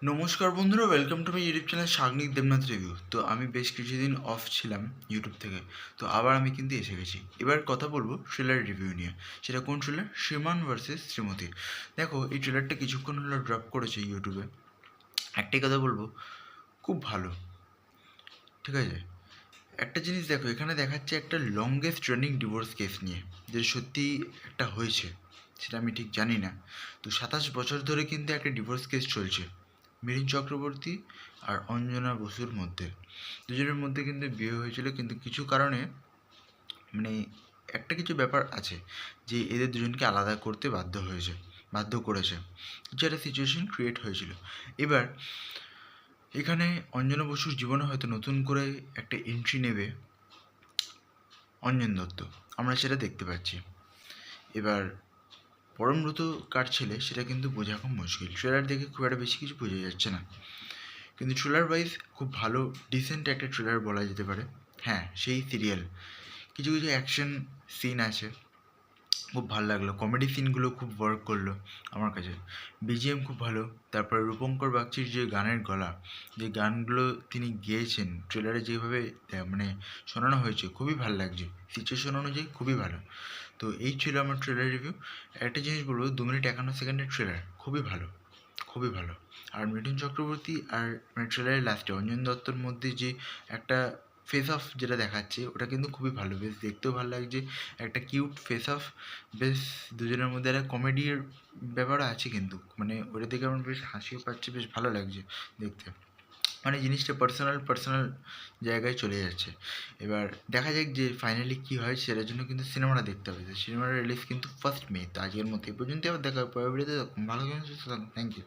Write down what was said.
নমস্কার বন্ধুরা, welcome to my YouTube channel Sagnik Debnath review. তো আমি বেশ কিছুদিন অফ ছিলাম ইউটিউব থেকে, তো আবার আমি কিন্তু এসে গেছি। এবার কথা বলবো ট্রেলার রিভিউ নিয়ে। সেটা কোন ট্রেলার? শ্রীমান ভার্সেস শ্রীমতী। দেখো, এই ট্রেলারটা কিছুক্ষণ হলো ড্রপ করেছে ইউটিউবে। একটাই কথা বলবো, খুব ভালো। ঠিক আছে, একটা জিনিস দেখো, এখানে দেখাচ্ছে একটা লংগেস্ট রানিং ডিভোর্স কেস নিয়ে, যে সত্যি একটা হয়েছে সেটা আমি ঠিক জানি না। তো 27 বছর ধরে কিন্তু একটা ডিভোর্স কেস চলছে মিলিন চক্রবর্তী আর অঞ্জনা বসুর মধ্যে। দুজনের মধ্যে কিন্তু বিয়ে হয়েছিল, কিন্তু কিছু কারণে মানে একটা কিছু ব্যাপার আছে যে এদের দুজনকে আলাদা করতে বাধ্য করেছে, কিছু একটা সিচুয়েশন ক্রিয়েট হয়েছিল। এবার এখানে অঞ্জনা বসুর জীবনে হয়তো নতুন করে একটা এন্ট্রি নেবে অঞ্জন দত্ত, আমরা সেটা দেখতে পাচ্ছি। এবার পরমব্রত কার ছেলে সেটা কিন্তু বোঝা খুব মুশকিল, ট্রেলার দেখে খুব একটা বেশি কিছু বোঝা যাচ্ছে না, কিন্তু ট্রেলার ওয়াইজ খুব ভালো ডিসেন্ট একটা ট্রেলার বলা যেতে পারে। হ্যাঁ, সেই সিরিয়াল কিছু কিছু অ্যাকশন সিন আছে, খুব ভালো লাগলো। কমেডি সিনগুলো খুব ওয়ার্ক করলো আমার কাছে। বিজিএম খুব ভালো। তারপরে রূপঙ্কর বাগচির যে গানের গলা, যে গানগুলো তিনি গেয়েছেন ট্রেলারে যেভাবে মানে শোনানো হয়েছে, খুবই ভালো লাগছে। সিচুয়েশন অনুযায়ী খুবই ভালো। তো এই ছিল আমার ট্রেলার রিভিউ। একটা জিনিস বলবো, 2 মিনিট 51 সেকেন্ডের ট্রেলার খুবই ভালো, খুবই ভালো। আর মিঠুন চক্রবর্তী আর মানে ট্রেলারের লাস্টে অঞ্জন দত্তর মধ্যে যে একটা ফেস অফ যেটা দেখাচ্ছে, ওটা কিন্তু খুবই ভালো, বেশ দেখতেও ভালো লাগছে। একটা কিউট ফেস অফ, বেশ দুজনের মধ্যে একটা কমেডির ব্যাপারও আছে, কিন্তু মানে ওটা দেখে আমার বেশ হাসিও পাচ্ছে, বেশ ভালো লাগছে দেখতে। মানে জিনিসটা পার্সোনাল জায়গায় চলে যাচ্ছে। এবার দেখা যাক যে ফাইনালি কী হয়, সেটার জন্য কিন্তু সিনেমাটা দেখতে হবে। সিনেমাটা রিলিজ কিন্তু 1 মে। তো আজকের মতো এই পর্যন্ত, আবার দেখা হবে পরের ভিডিওতে। ভালো থাকুন, সুস্থ থাকুন, থ্যাংক ইউ।